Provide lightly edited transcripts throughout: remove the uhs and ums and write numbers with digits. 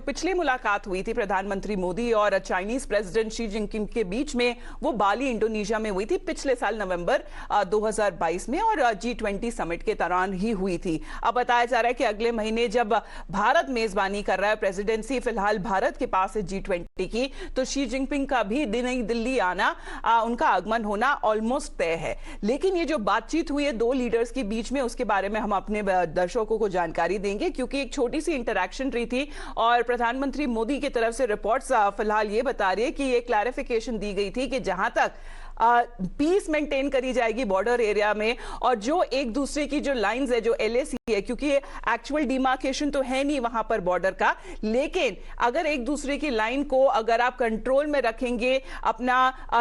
पिछली मुलाकात हुई थी प्रधानमंत्री मोदी और चाइनीज प्रेसिडेंट शी जिनपिंग के बीच में, वो बाली इंडोनेशिया में हुई थी पिछले साल नवंबर 2022 में, और G20 समिट के दौरान ही हुई थी। अब बताया जा रहा है कि अगले महीने जब भारत मेजबानी कर रहा है, प्रेसिडेंसी फिलहाल भारत के पास है G20 की, तो शी जिनपिंग का भी नई दिल्ली आना, उनका आगमन होना ऑलमोस्ट तय है। लेकिन ये जो बातचीत हुई है दो लीडर्स के बीच में, उसके बारे में हम अपने दर्शकों को जानकारी देंगे, क्योंकि एक छोटी सी इंटरैक्शन रही थी और प्रधानमंत्री मोदी की तरफ से रिपोर्ट्स फिलहाल ये बता रही है कि ये क्लैरिफिकेशन दी गई थी कि जहां तक पीस मेंटेन करी जाएगी बॉर्डर एरिया में, और जो एक दूसरे की जो लाइंस है, जो LAC है, क्योंकि एक्चुअल डिमार्केशन तो है नहीं वहां पर बॉर्डर का, लेकिन अगर एक दूसरे की लाइन को अगर आप कंट्रोल में रखेंगे, अपना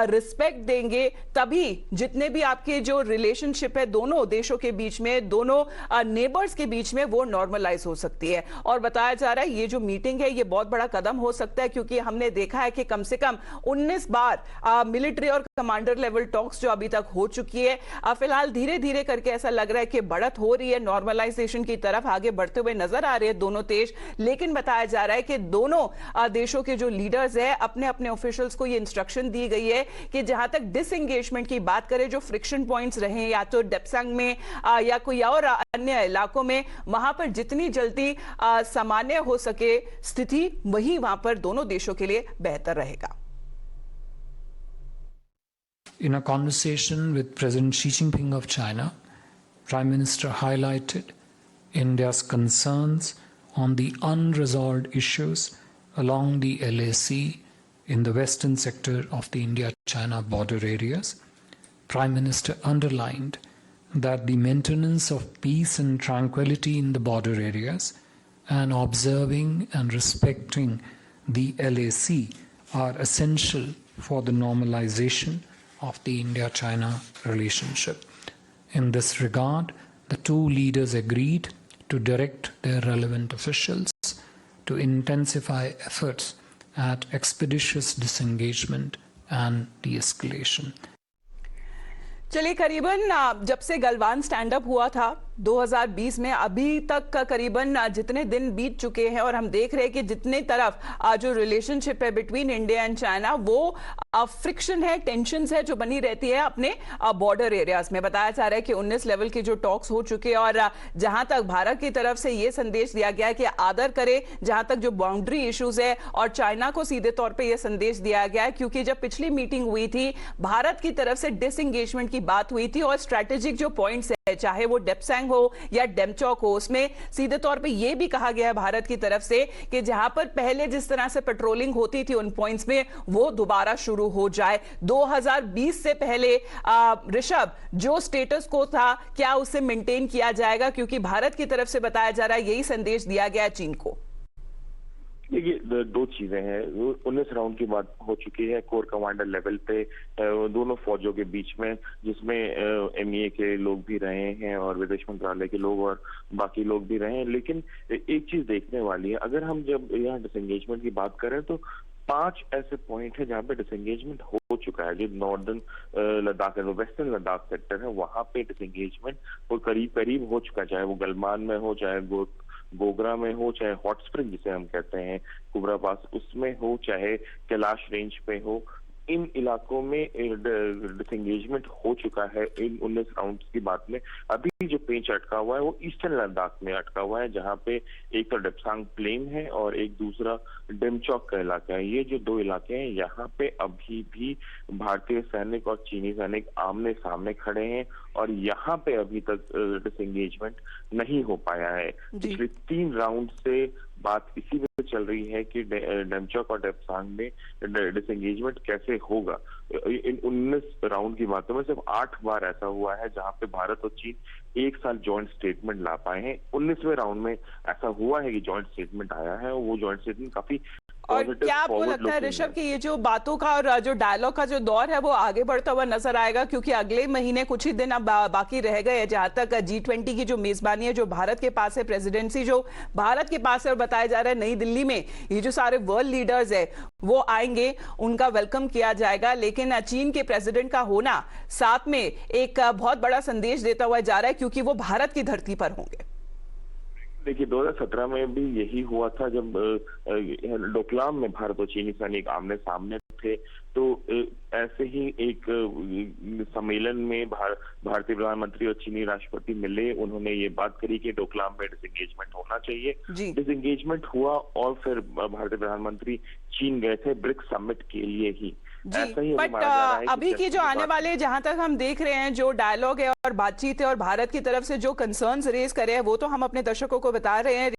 रिस्पेक्ट देंगे, तभी जितने भी आपके जो रिलेशनशिप है दोनों देशों के बीच में, दोनों नेबर्स के बीच में, वो नॉर्मलाइज हो सकती है। और बताया जा रहा है ये जो मीटिंग है ये बहुत बड़ा कदम हो सकता है, क्योंकि हमने देखा है कि कम से कम 19 बार मिलिट्री और कमांडर लेवल टॉक्स जो अभी तक हो चुकी है। फिलहाल धीरे धीरे करके ऐसा लग रहा है कि बढ़त हो रही है, नॉर्मलाइजेशन की तरफ आगे बढ़ते हुए नजर आ रहे हैं दोनों देश। लेकिन बताया जा रहा है कि दोनों देशों के जो लीडर्स हैं, अपने अपने ऑफिशियल्स को ये इंस्ट्रक्शन दी गई है कि जहां तक डिसएंगेजमेंट की बात करें, जो फ्रिक्शन पॉइंट्स रहे या तो डेप्सांग में या कोई और अन्य इलाकों में, वहां पर जितनी जल्दी सामान्य हो सके स्थिति, वही वहां पर दोनों देशों के लिए बेहतर रहेगा। In a conversation with President Xi Jinping of China, Prime Minister highlighted India's concerns on the unresolved issues along the LAC in the western sector of the India-China border areas. Prime Minister underlined that the maintenance of peace and tranquility in the border areas and observing and respecting the LAC are essential for the normalization of the India-China relationship. In this regard, the two leaders agreed to direct their relevant officials to intensify efforts at expeditious disengagement and de-escalation. चलिए, करीबन जब से Galwan stand up हुआ था 2020 में, अभी तक का करीबन जितने दिन बीत चुके हैं, और हम देख रहे हैं कि जितने तरफ जो रिलेशनशिप है बिटवीन इंडिया एंड चाइना, वो फ्रिक्शन है, टेंशंस है जो बनी रहती है अपने बॉर्डर एरियाज में। बताया जा रहा है कि 19 लेवल के जो टॉक्स हो चुके हैं, और जहां तक भारत की तरफ से ये संदेश दिया गया है कि आदर करे जहां तक जो बाउंड्री इश्यूज है, और चाइना को सीधे तौर पर यह संदेश दिया गया है, क्योंकि जब पिछली मीटिंग हुई थी भारत की तरफ से डिसएंगेजमेंट की बात हुई थी, और स्ट्रैटेजिक जो पॉइंट्स है, चाहे वो डेप्सांग हो या डेमचौक हो, उसमें सीधे तौर पे ये भी कहा गया है भारत की तरफ से कि जहां पर पहले जिस तरह से पेट्रोलिंग होती थी उन पॉइंट्स में, वो दोबारा शुरू हो जाए। 2020 से पहले ऋषभ, जो स्टेटस को था क्या उसे मेंटेन किया जाएगा, क्योंकि भारत की तरफ से बताया जा रहा है यही संदेश दिया गया चीन को। देखिए, दो चीजें हैं। 19 राउंड की बात हो चुकी है कोर कमांडर लेवल पे दोनों फौजों के बीच में, जिसमें MEA के लोग भी रहे हैं और विदेश मंत्रालय के लोग और बाकी लोग भी रहे हैं। लेकिन एक चीज देखने वाली है, अगर हम जब यहाँ डिसएंगेजमेंट की बात करें तो 5 ऐसे पॉइंट है जहाँ पे डिसएंगेजमेंट हो चुका है। जो नॉर्दर्न लद्दाख है, वेस्टर्न लद्दाख सेक्टर है, वहां पे डिसएंगेजमेंट वो करीब करीब हो चुका है, चाहे वो गलवान में हो, चाहे गोगरा में हो, चाहे हॉट स्प्रिंग जिसे हम कहते हैं कुबरा पास उसमें हो, चाहे कैलाश रेंज पे हो। इन इलाकों में डिसएंगेजमेंट हो चुका है इन 19 राउंड की बात में। अभी जो पेंच अटका हुआ है वो ईस्टर्न लद्दाख में अटका हुआ है, जहां पे एक तो डेप्सांग प्लेन है और एक दूसरा डेमचौक का इलाका है। ये जो दो इलाके हैं, यहाँ पे अभी भी भारतीय सैनिक और चीनी सैनिक आमने सामने खड़े हैं, और यहाँ पे अभी तक डिसएंगेजमेंट नहीं हो पाया है। पिछले 3 राउंड से बात इसी वजह चल रही है कि डेमचौक और डेप्सांग में डिसएंगेजमेंट कैसे होगा। इन 19 राउंड की बातों में सिर्फ 8 बार ऐसा हुआ है जहां पे भारत और चीन एक साथ जॉइंट स्टेटमेंट ला पाए हैं। 19वें राउंड में ऐसा हुआ है कि जॉइंट स्टेटमेंट आया है, और वो जॉइंट स्टेटमेंट काफी और क्या आपको लगता है ऋषभ कि ये जो बातों का और जो डायलॉग का जो दौर है वो आगे बढ़ता हुआ नजर आएगा, क्योंकि अगले महीने कुछ ही दिन अब बाकी रह गए हैं जहां तक G20 की जो मेजबानी है जो भारत के पास है, प्रेसिडेंसी जो भारत के पास है, और बताया जा रहा है नई दिल्ली में ये जो सारे वर्ल्ड लीडर्स है वो आएंगे, उनका वेलकम किया जाएगा। लेकिन चीन के प्रेसिडेंट का होना साथ में एक बहुत बड़ा संदेश देता हुआ जा रहा है, क्योंकि वो भारत की धरती पर होंगे। देखिए 2017 में भी यही हुआ था जब डोकलाम में भारत और चीनी सैनिक आमने सामने थे। तो ऐसे ही एक सम्मेलन में भारतीय प्रधानमंत्री और चीनी राष्ट्रपति मिले, उन्होंने ये बात करी कि डोकलाम में डिसएंगेजमेंट होना चाहिए। डिसएंगेजमेंट हुआ और फिर भारतीय प्रधानमंत्री चीन गए थे ब्रिक्स समिट के लिए ही। जी, बट अभी की जो आने वाले, जहां तक हम देख रहे हैं, जो डायलॉग है और बातचीत है और भारत की तरफ से जो कंसर्न्स रेज करे हैं, वो तो हम अपने दर्शकों को बता रहे हैं।